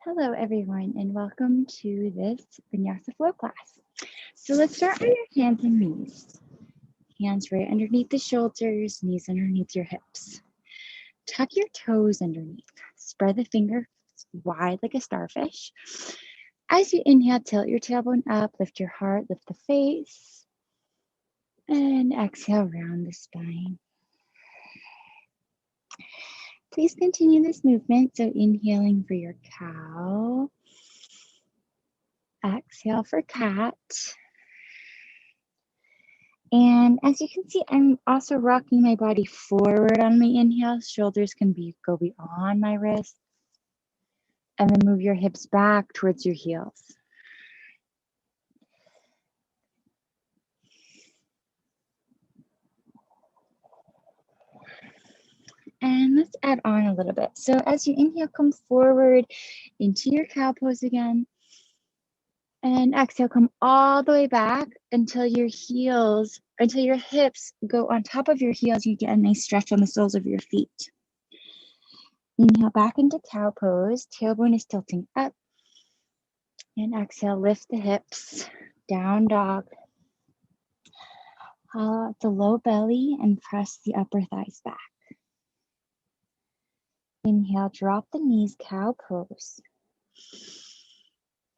Hello everyone and welcome to this vinyasa flow class. So let's start with your hands and knees. Hands right underneath the shoulders, knees underneath your hips. Tuck your toes underneath. Spread the fingers wide like a starfish. As you inhale, tilt your tailbone up, lift your heart, lift the face. And exhale, round the spine. Please continue this movement. So inhaling for your cow. Exhale for cat. And as you can see, I'm also rocking my body forward on my inhale. Shoulders can go beyond my wrists. And then move your hips back towards your heels. And let's add on a little bit. So as you inhale, come forward into your cow pose again. And exhale, come all the way back until your hips go on top of your heels. You get a nice stretch on the soles of your feet. Inhale back into cow pose. Tailbone is tilting up. And exhale, lift the hips, down dog. Hollow out the low belly and press the upper thighs back. Inhale, drop the knees, cow pose.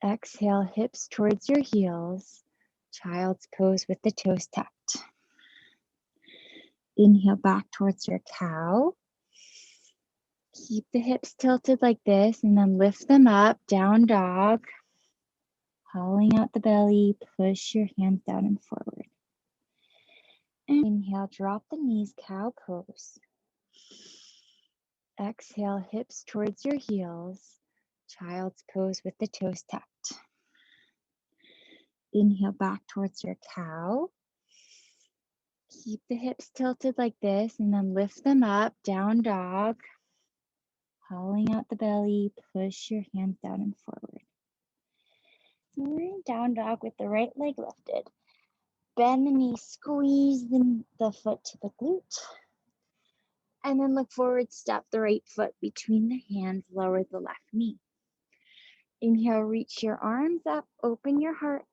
Exhale, hips towards your heels, child's pose with the toes tucked. Inhale back towards your cow. Keep the hips tilted like this and then lift them up, down dog. Hollowing out the belly, push your hands down and forward. And inhale, drop the knees, cow pose. Exhale, hips towards your heels, child's pose with the toes tucked. Inhale back towards your cow. Keep the hips tilted like this and then lift them up, down dog. Hollowing out the belly, push your hands down and forward. So we're in down dog with the right leg lifted. Bend the knee, squeeze the foot to the glute. And then look forward, step the right foot between the hands, lower the left knee. Inhale, reach your arms up, open your heart.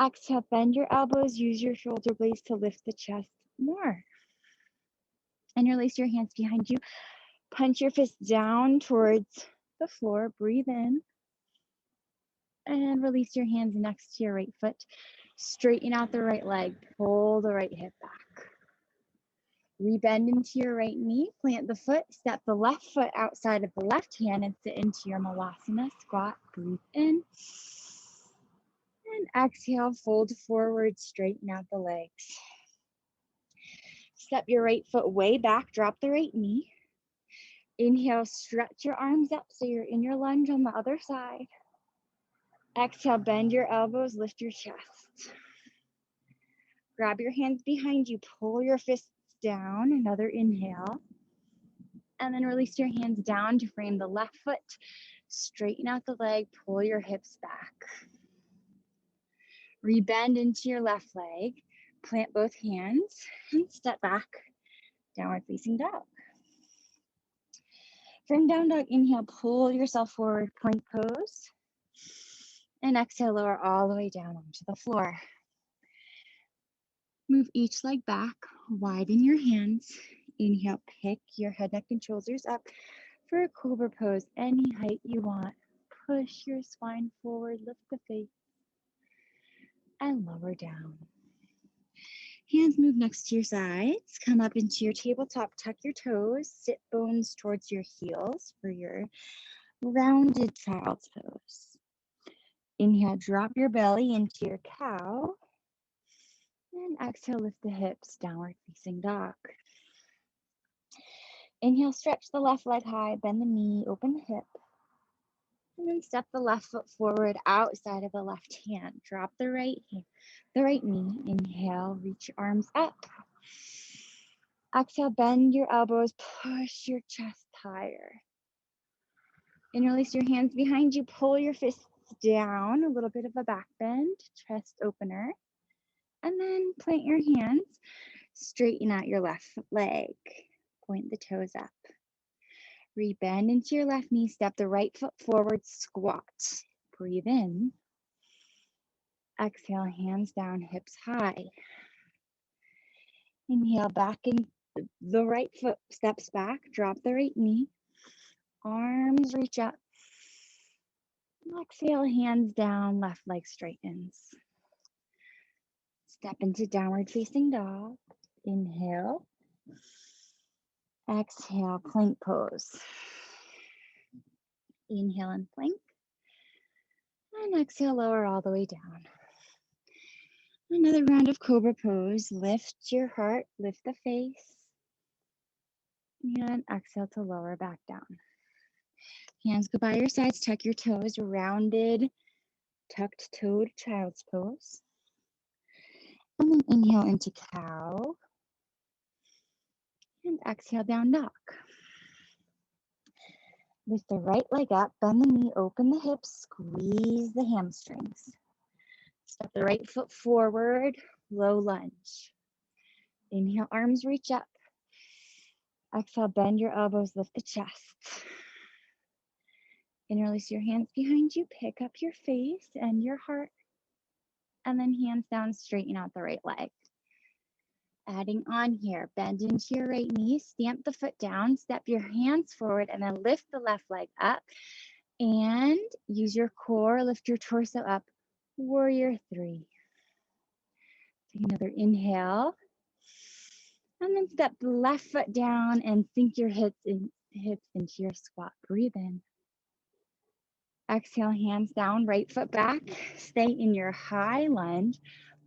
Exhale, bend your elbows, use your shoulder blades to lift the chest more. And release your hands behind you. Punch your fist down towards the floor, breathe in. And release your hands next to your right foot. Straighten out the right leg, pull the right hip back. Rebend into your right knee, plant the foot, step the left foot outside of the left hand and sit into your Malasana squat. Breathe in. And exhale, fold forward, straighten out the legs. Step your right foot way back, drop the right knee. Inhale, stretch your arms up so you're in your lunge on the other side. Exhale, bend your elbows, lift your chest. Grab your hands behind you, pull your fists down, another inhale. And then release your hands down to frame the left foot. Straighten out the leg, pull your hips back. Rebend into your left leg, plant both hands, and step back, downward facing dog. From down dog, inhale, pull yourself forward, plank pose. And exhale, lower all the way down onto the floor. Move each leg back, widen your hands. Inhale, pick your head, neck, and shoulders up for a cobra pose, any height you want. Push your spine forward, lift the face, and lower down. Hands move next to your sides. Come up into your tabletop, tuck your toes, sit bones towards your heels for your rounded child's pose. Inhale, drop your belly into your cow. And exhale, lift the hips, downward facing dog. Inhale, stretch the left leg high, bend the knee, open the hip. And then step the left foot forward outside of the left hand. Drop the right knee. Inhale, reach your arms up. Exhale, bend your elbows, push your chest higher. And release your hands behind you, pull your fists down, a little bit of a back bend, chest opener. And then plant your hands, straighten out your left leg. Point the toes up. Bend into your left knee, step the right foot forward, squat. Breathe in. Exhale, hands down, hips high. Inhale, back in the right foot steps back, drop the right knee. Arms reach up. Exhale, hands down, left leg straightens. Step into downward facing dog. Inhale. Exhale, plank pose. Inhale and plank. And exhale, lower all the way down. Another round of cobra pose. Lift your heart, lift the face. And exhale to lower back down. Hands go by your sides, tuck your toes, rounded, tucked toed child's pose. And then inhale into cow. And exhale, down dog. Lift the right leg up, bend the knee, open the hips, squeeze the hamstrings. Step the right foot forward, low lunge. Inhale, arms reach up. Exhale, bend your elbows, lift the chest. Interlace your hands behind you, pick up your face and your heart. And then hands down, straighten out the right leg. Adding on here, bend into your right knee, stamp the foot down, step your hands forward, and then lift the left leg up. And use your core, lift your torso up, warrior three. Take another inhale. And then step the left foot down and sink your hips into your squat. Breathe in. Exhale, hands down, right foot back. Stay in your high lunge.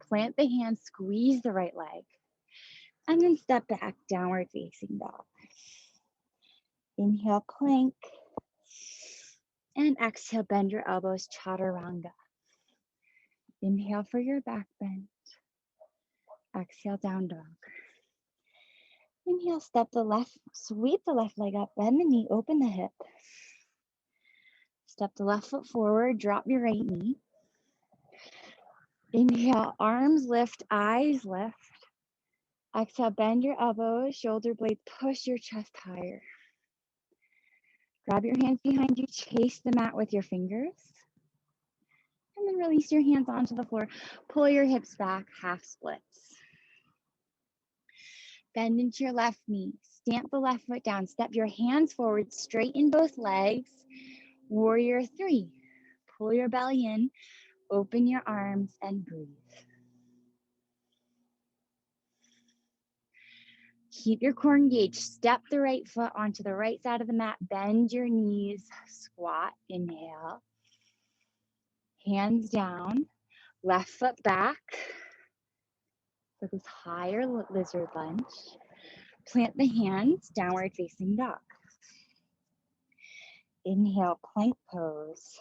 Plant the hands, squeeze the right leg. And then step back, downward facing dog. Inhale, plank. And exhale, bend your elbows, chaturanga. Inhale for your back bend. Exhale, down dog. Inhale, step the left, sweep the left leg up, bend the knee, open the hip. Step the left foot forward, drop your right knee. Inhale, arms lift, eyes lift. Exhale, bend your elbows, shoulder blades, push your chest higher. Grab your hands behind you, chase the mat with your fingers. And then release your hands onto the floor. Pull your hips back, half splits. Bend into your left knee, stamp the left foot down, step your hands forward, straighten both legs. Warrior three. Pull your belly in, open your arms, and breathe. Keep your core engaged. Step the right foot onto the right side of the mat. Bend your knees. Squat. Inhale. Hands down. Left foot back for this higher lizard lunge. Plant the hands. Downward facing dog. Inhale. Plank pose.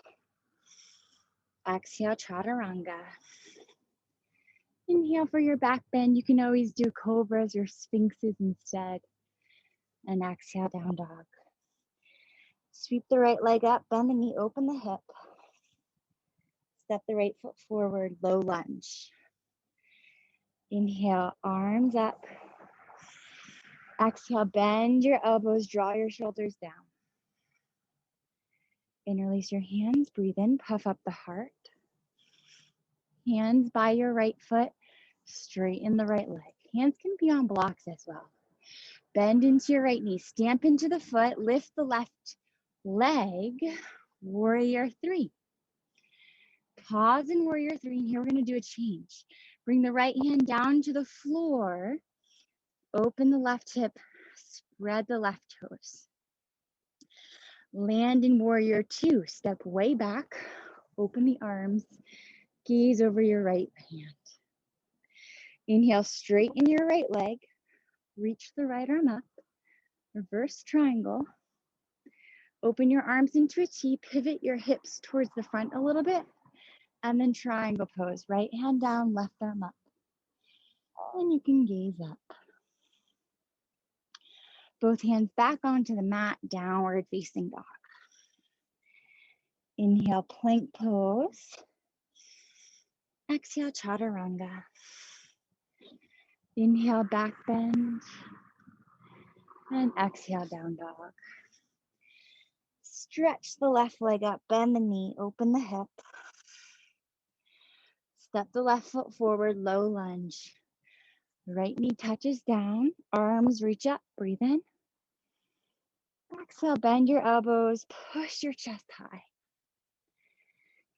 Exhale. Chaturanga. Inhale for your back bend. You can always do cobras or sphinxes instead. And exhale, down dog. Sweep the right leg up, bend the knee, open the hip. Step the right foot forward, low lunge. Inhale, arms up. Exhale, bend your elbows, draw your shoulders down. Interlace your hands, breathe in, puff up the heart. Hands by your right foot, straighten the right leg. Hands can be on blocks as well. Bend into your right knee, stamp into the foot, lift the left leg, warrior three. Pause in warrior three, and here we're going to do a change. Bring the right hand down to the floor, open the left hip, spread the left toes. Land in warrior two, step way back, open the arms, gaze over your right hand. Inhale, straighten your right leg, reach the right arm up, reverse triangle. Open your arms into a T, pivot your hips towards the front a little bit, and then triangle pose. Right hand down, left arm up. And you can gaze up. Both hands back onto the mat, downward facing dog. Inhale, plank pose. Exhale, chaturanga. Inhale, back bend. And exhale, down dog. Stretch the left leg up, bend the knee, open the hip. Step the left foot forward, low lunge. Right knee touches down, arms reach up, breathe in. Exhale, bend your elbows, push your chest high.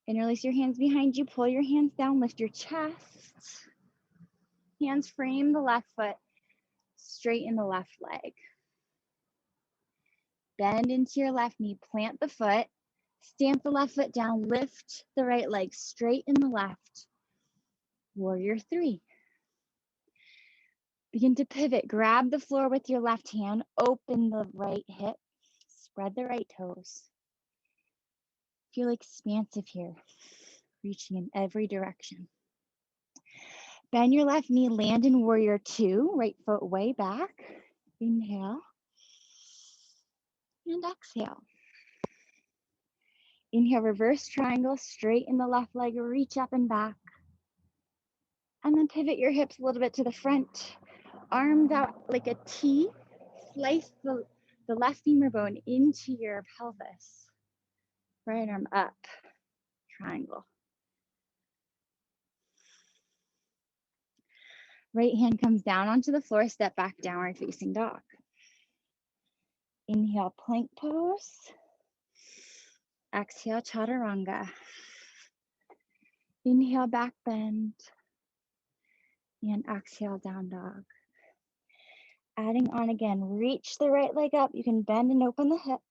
Interlace your hands behind you, pull your hands down, lift your chest. Hands frame the left foot, straighten the left leg. Bend into your left knee, plant the foot, stamp the left foot down, lift the right leg, straighten the left. Warrior three. Begin to pivot, grab the floor with your left hand, open the right hip, spread the right toes. Feel expansive here, reaching in every direction. Bend your left knee, land in warrior two, right foot way back. Inhale and exhale. Inhale, reverse triangle, straighten the left leg, reach up and back. And then pivot your hips a little bit to the front. Arms out like a T. Slice the left femur bone into your pelvis. Right arm up, triangle. Right hand comes down onto the floor, step back, downward facing dog. Inhale, plank pose. Exhale, chaturanga. Inhale, back bend. And exhale, down dog. Adding on again, reach the right leg up. You can bend and open the hip.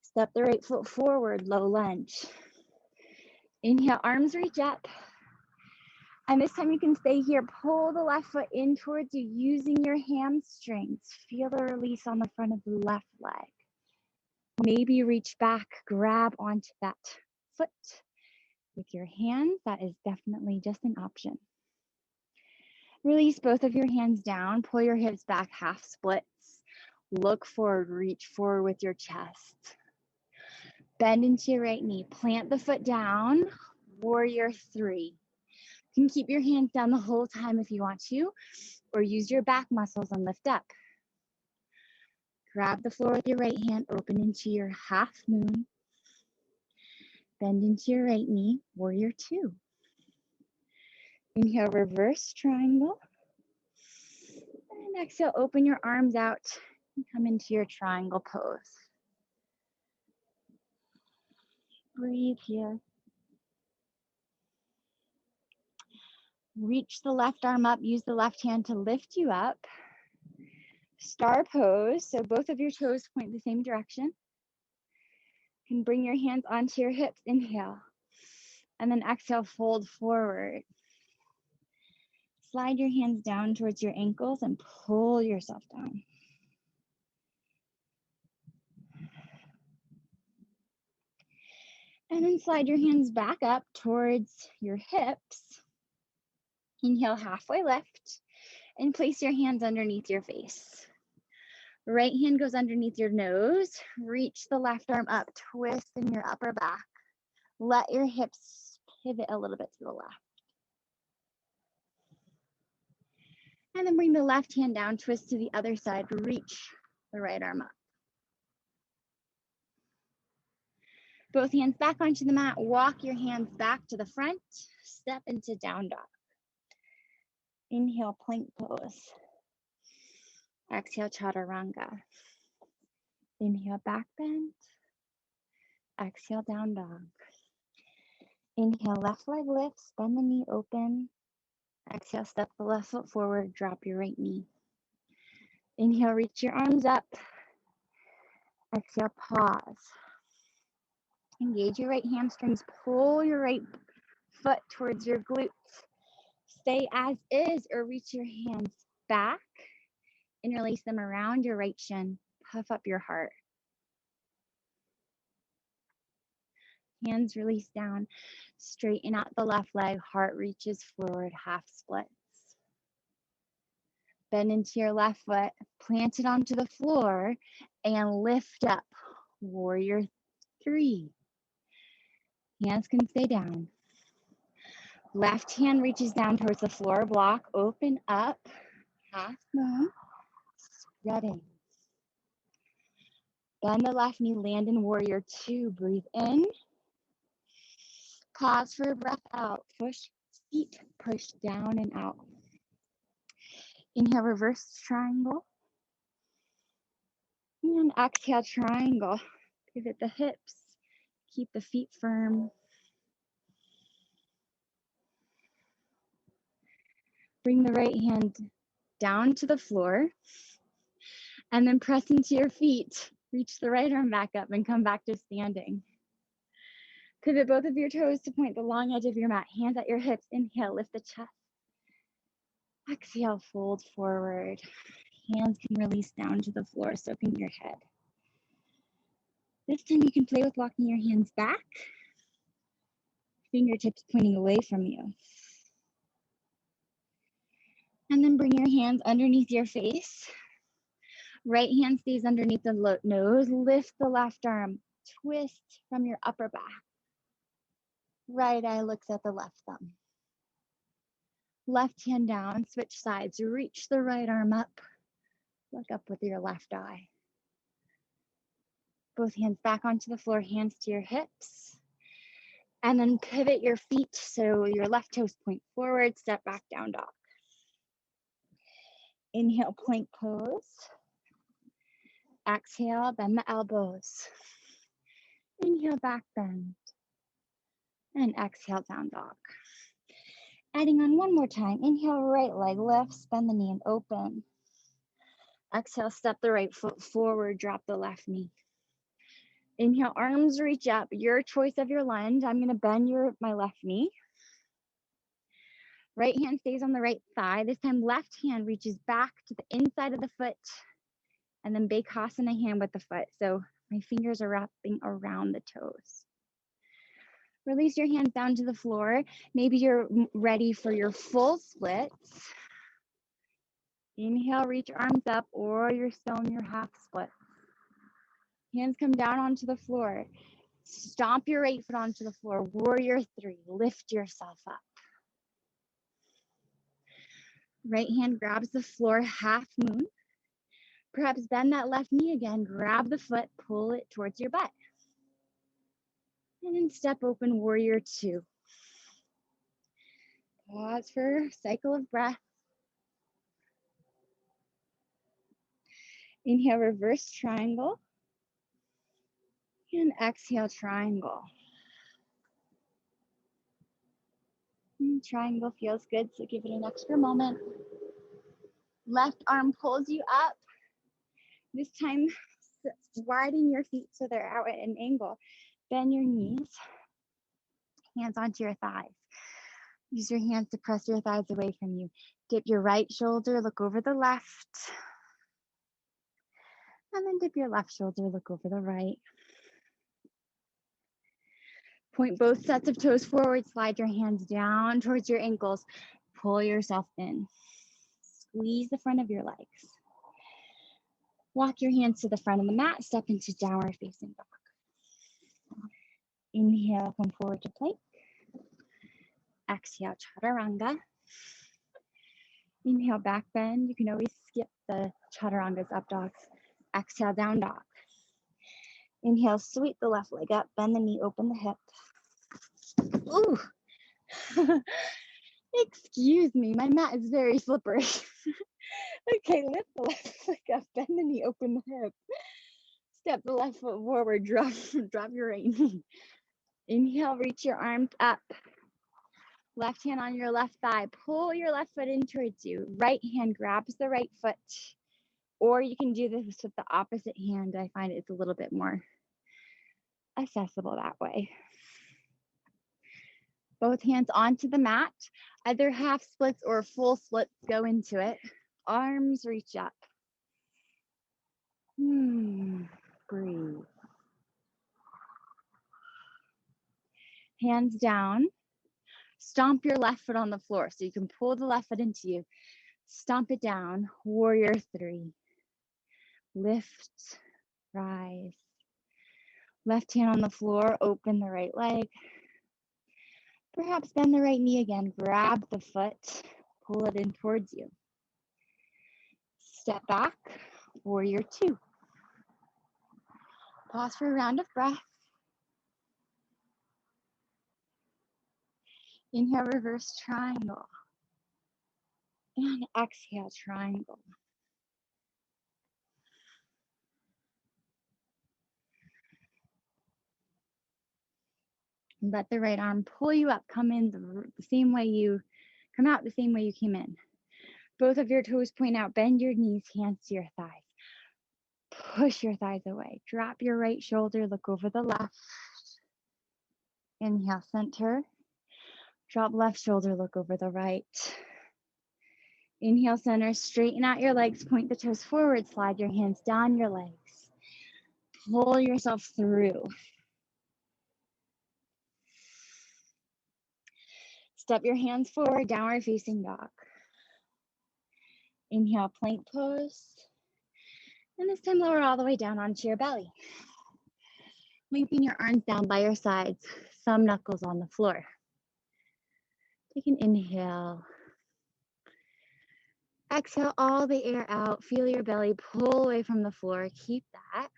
Step the right foot forward, low lunge. Inhale, arms reach up. And this time you can stay here. Pull the left foot in towards you using your hamstrings. Feel the release on the front of the left leg. Maybe reach back, grab onto that foot with your hands. That is definitely just an option. Release both of your hands down. Pull your hips back, half splits. Look forward, reach forward with your chest. Bend into your right knee. Plant the foot down. Warrior three. You can keep your hands down the whole time if you want to, or use your back muscles and lift up. Grab the floor with your right hand, open into your half moon. Bend into your right knee, warrior two. Inhale, reverse triangle. And exhale, open your arms out and come into your triangle pose. Breathe here. Reach the left arm up, use the left hand to lift you up. Star pose, so both of your toes point the same direction. You can bring your hands onto your hips, inhale. And then exhale, fold forward. Slide your hands down towards your ankles and pull yourself down. And then slide your hands back up towards your hips. Inhale, halfway lift, and place your hands underneath your face. Right hand goes underneath your nose. Reach the left arm up, twist in your upper back. Let your hips pivot a little bit to the left. And then bring the left hand down, twist to the other side, reach the right arm up. Both hands back onto the mat, walk your hands back to the front, step into down dog. Inhale, plank pose. Exhale, chaturanga. Inhale, back bend. Exhale, down dog. Inhale, left leg lifts, bend the knee open. Exhale, step the left foot forward, drop your right knee. Inhale, reach your arms up. Exhale, pause. Engage your right hamstrings, pull your right foot towards your glutes. Stay as is or reach your hands back. Interlace them around your right shin. Puff up your heart. Hands release down. Straighten out the left leg. Heart reaches forward, half splits. Bend into your left foot. Plant it onto the floor and lift up. Warrior three. Hands can stay down. Left hand reaches down towards the floor block. Open up. Half moon. Spreading. Bend the left knee, land in warrior two. Breathe in. Pause for a breath out. Push, feet push down and out. Inhale, reverse triangle. And exhale, triangle. Pivot the hips. Keep the feet firm. Bring the right hand down to the floor. And then press into your feet. Reach the right arm back up and come back to standing. Pivot both of your toes to point the long edge of your mat. Hands at your hips. Inhale, lift the chest. Exhale, fold forward. Hands can release down to the floor, soaking your head. This time you can play with walking your hands back. Fingertips pointing away from you. And then bring your hands underneath your face. Right hand stays underneath the nose. Lift the left arm. Twist from your upper back. Right eye looks at the left thumb. Left hand down, switch sides. Reach the right arm up. Look up with your left eye. Both hands back onto the floor, hands to your hips. And then pivot your feet so your left toes point forward, step back, down dog. Inhale, plank pose. Exhale, bend the elbows. Inhale, back bend. And exhale, down dog. Adding on one more time. Inhale, right leg lifts, bend the knee and open. Exhale, step the right foot forward, drop the left knee. Inhale, arms reach up. Your choice of your lunge. I'm gonna bend my left knee. Right hand stays on the right thigh. This time, left hand reaches back to the inside of the foot. And then Bakasana hand with the foot. So my fingers are wrapping around the toes. Release your hands down to the floor. Maybe you're ready for your full splits. Inhale, reach arms up, or you're still in your half split. Hands come down onto the floor. Stomp your right foot onto the floor. Warrior three. Lift yourself up. Right hand grabs the floor, half moon. Perhaps bend that left knee again. Grab the foot, pull it towards your butt. And then step open, warrior two. Pause for a cycle of breath. Inhale, reverse triangle. And exhale, triangle. And triangle feels good, so give it an extra moment. Left arm pulls you up. This time, widen your feet so they're out at an angle. Bend your knees. Hands onto your thighs. Use your hands to press your thighs away from you. Dip your right shoulder, look over the left. And then dip your left shoulder, look over the right. Point both sets of toes forward, slide your hands down towards your ankles. Pull yourself in. Squeeze the front of your legs. Walk your hands to the front of the mat, step into downward facing dog. Inhale, come forward to plank. Exhale, chaturanga. Inhale, back bend. You can always skip the chaturangas, up dogs. Exhale, down dog. Inhale, sweep the left leg up, bend the knee, open the hip. Ooh. Excuse me, my mat is very slippery. Okay, lift the left leg up, bend the knee, open the hip. Step the left foot forward, drop your right knee. Inhale, reach your arms up. Left hand on your left thigh. Pull your left foot in towards you. Right hand grabs the right foot. Or you can do this with the opposite hand. I find it's a little bit more accessible that way. Both hands onto the mat. Either half splits or full splits go into it. Arms reach up. Breathe. Hands down. Stomp your left foot on the floor so you can pull the left foot into you. Stomp it down. Warrior three. Lift, rise. Left hand on the floor, open the right leg. Perhaps bend the right knee again. Grab the foot, pull it in towards you. Step back, warrior two. Pause for a round of breath. Inhale, reverse triangle. And exhale, triangle. Let the right arm pull you up. Come in the same way you come out, the same way you came in. Both of your toes point out. Bend your knees, hands to your thighs. Push your thighs away. Drop your right shoulder. Look over the left. Inhale, center. Drop left shoulder. Look over the right. Inhale, center. Straighten out your legs. Point the toes forward. Slide your hands down your legs. Pull yourself through. Step your hands forward, downward facing dog. Inhale, plank pose. And this time lower all the way down onto your belly. Lengthen your arms down by your sides, thumb knuckles on the floor. Take an inhale. Exhale all the air out. Feel your belly pull away from the floor. Keep that.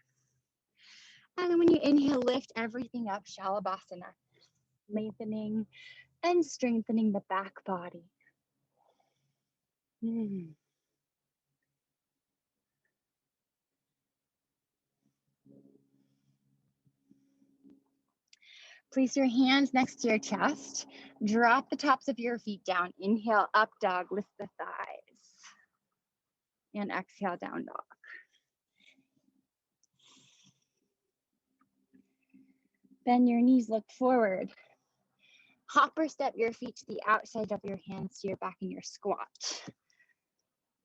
And then when you inhale, lift everything up, Shalabhasana. Lengthening and strengthening the back body. Place your hands next to your chest. Drop the tops of your feet down. Inhale, up dog, lift the thighs. And exhale, down dog. Bend your knees, look forward. Hop or step your feet to the outside of your hands to your back in your squat.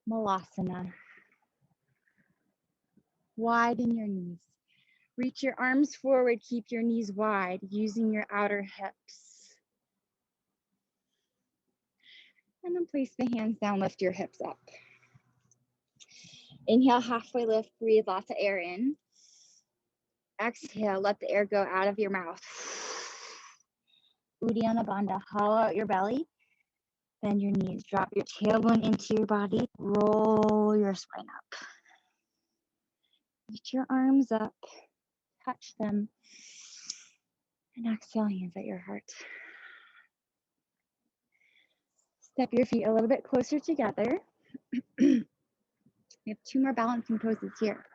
Malasana. Widen your knees. Reach your arms forward, keep your knees wide, using your outer hips. And then place the hands down, lift your hips up. Inhale, halfway lift, breathe lots of air in. Exhale, let the air go out of your mouth. Uddiyana Bandha, hollow out your belly. Bend your knees, drop your tailbone into your body, roll your spine up. Reach your arms up, touch them, and exhale, hands at your heart. Step your feet a little bit closer together. We have 2 more balancing poses here.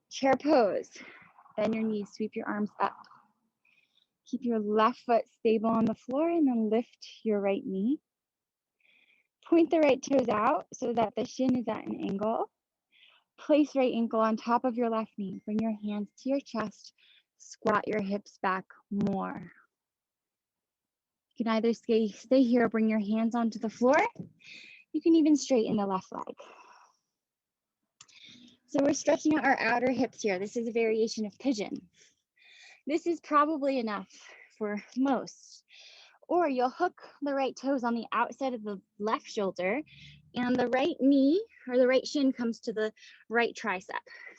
Chair pose. Bend your knees, sweep your arms up. Keep your left foot stable on the floor and then lift your right knee. Point the right toes out so that the shin is at an angle. Place right ankle on top of your left knee. Bring your hands to your chest. Squat your hips back more. You can either stay here or bring your hands onto the floor. You can even straighten the left leg. So we're stretching out our outer hips here. This is a variation of pigeon. This is probably enough for most. Or you'll hook the right toes on the outside of the left shoulder and the right knee or the right shin comes to the right tricep.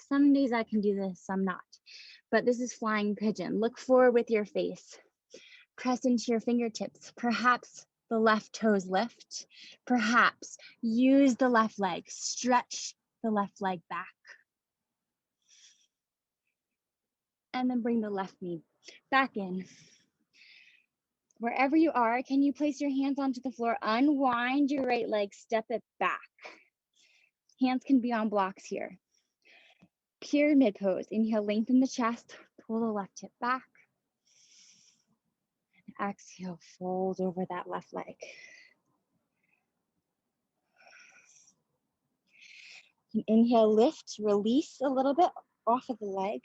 Some days I can do this, some not. But this is flying pigeon. Look forward with your face. Press into your fingertips. Perhaps the left toes lift. Perhaps use the left leg. Stretch the left leg back. And then bring the left knee back in. Wherever you are, can you place your hands onto the floor? Unwind your right leg, step it back. Hands can be on blocks here. Pyramid pose. Inhale, lengthen the chest, pull the left hip back. And exhale, fold over that left leg. Inhale, lift, release a little bit off of the leg.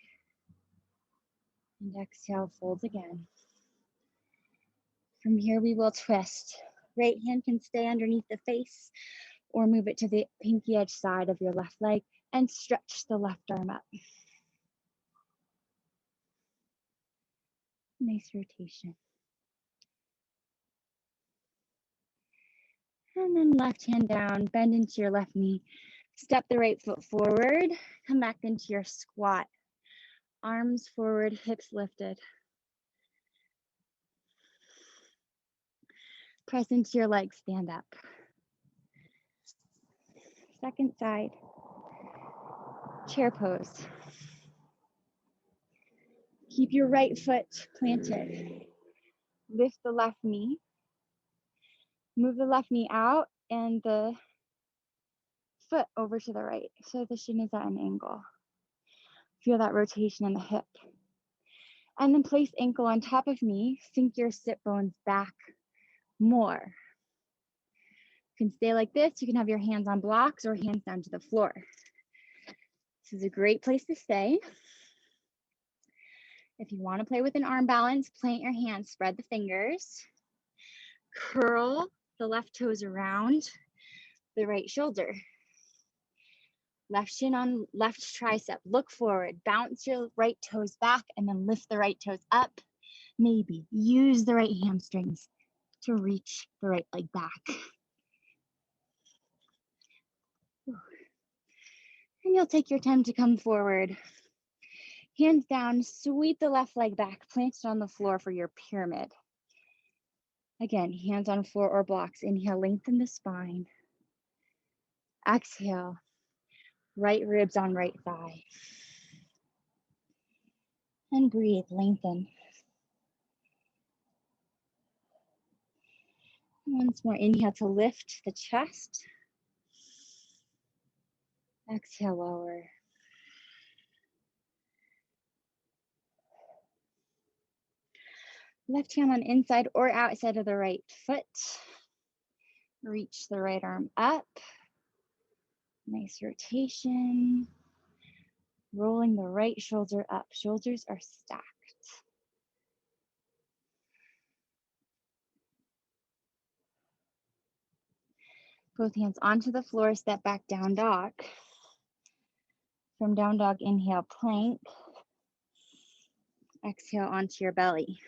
And exhale, fold again. From here, we will twist. Right hand can stay underneath the face or move it to the pinky edge side of your left leg and stretch the left arm up. Nice rotation. And then left hand down, bend into your left knee. Step the right foot forward, come back into your squat. Arms forward, hips lifted. Press into your legs, stand up. Second side, chair pose. Keep your right foot planted. Lift the left knee. Move the left knee out and the foot over to the right so the shin is at an angle. Feel that rotation in the hip. And then place ankle on top of knee. Sink your sit bones back more. You can stay like this. You can have your hands on blocks or hands down to the floor. This is a great place to stay. If you want to play with an arm balance, plant your hands, spread the fingers. Curl the left toes around the right shoulder. Left shin on left tricep. Look forward. Bounce your right toes back and then lift the right toes up. Maybe use the right hamstrings to reach the right leg back. And you'll take your time to come forward. Hands down, sweep the left leg back, plant it on the floor for your pyramid. Again, hands on floor or blocks. Inhale, lengthen the spine. Exhale, right ribs on right thigh. And breathe, lengthen. Once more, inhale to lift the chest. Exhale, lower. Left hand on inside or outside of the right foot. Reach the right arm up. Nice rotation. Rolling the right shoulder up. Shoulders are stacked. Both hands onto the floor, step back, down dog. From down dog, inhale, plank. Exhale onto your belly.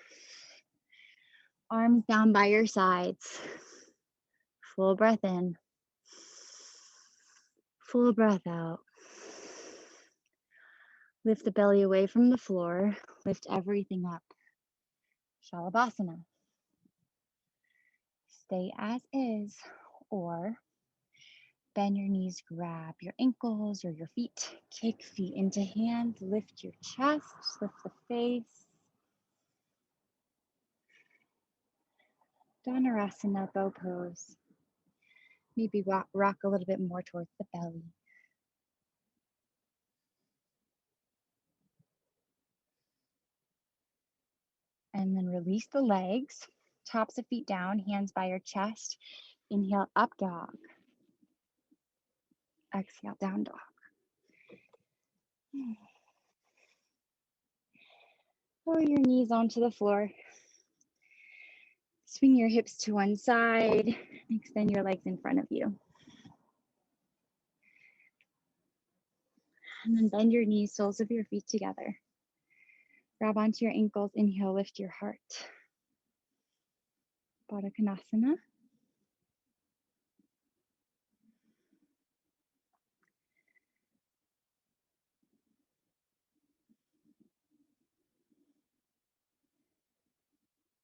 Arms down by your sides. Full breath in. Full breath out. Lift the belly away from the floor. Lift everything up. Shalabhasana. Stay as is, or bend your knees, grab your ankles or your feet, kick feet into hands, lift your chest, lift the face. Dhanurasana, bow pose. Maybe rock a little bit more towards the belly. And then release the legs, tops of feet down, hands by your chest. Inhale, up dog. Exhale, down dog. Lower your knees onto the floor. Swing your hips to one side. Extend your legs in front of you. And then bend your knees, soles of your feet together. Grab onto your ankles. Inhale, lift your heart. Baddha Konasana.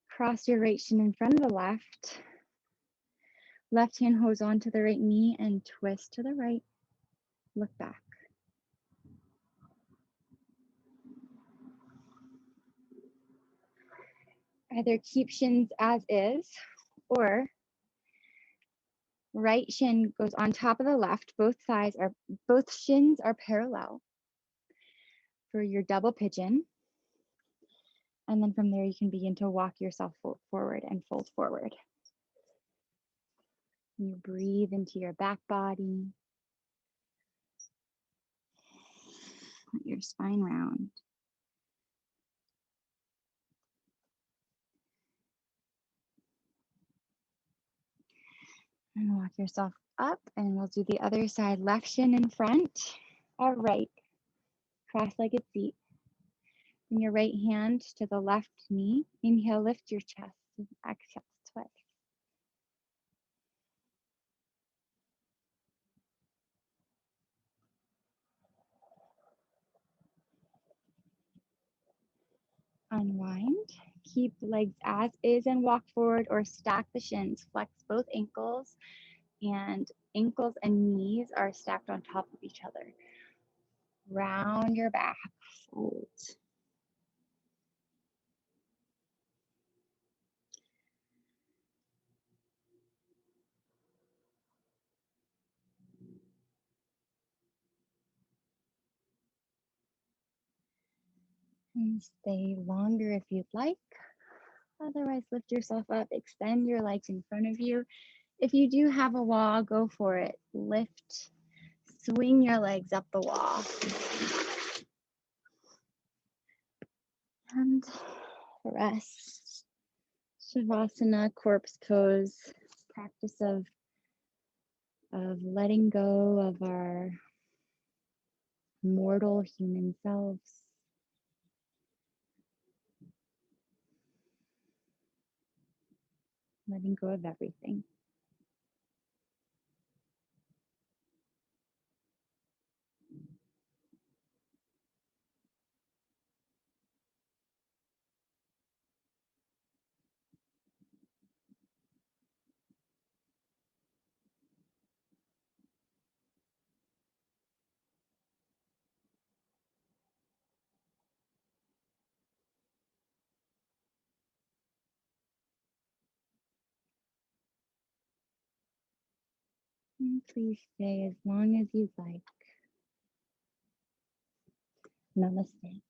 Cross your right shin in front of the left. Left hand holds onto the right knee and twist to the right. Look back. Either keep shins as is, or right shin goes on top of the left. Both shins are parallel for your double pigeon. And then from there, you can begin to walk yourself forward and fold forward. You breathe into your back body. Let your spine round. And walk yourself up, and we'll do the other side. Left shin in front, or right. Cross-legged seat. Bring your right hand to the left knee. Inhale, lift your chest. Exhale, twist. Unwind. Keep legs as is and walk forward, or stack the shins. Flex both ankles, and ankles and knees are stacked on top of each other. Round your back, fold. And stay longer if you'd like. Otherwise, lift yourself up, extend your legs in front of you. If you do have a wall, go for it. Lift, swing your legs up the wall. And rest. Shavasana, corpse pose, practice of letting go of our mortal human selves. Letting go of everything. And please stay as long as you'd like. Namaste.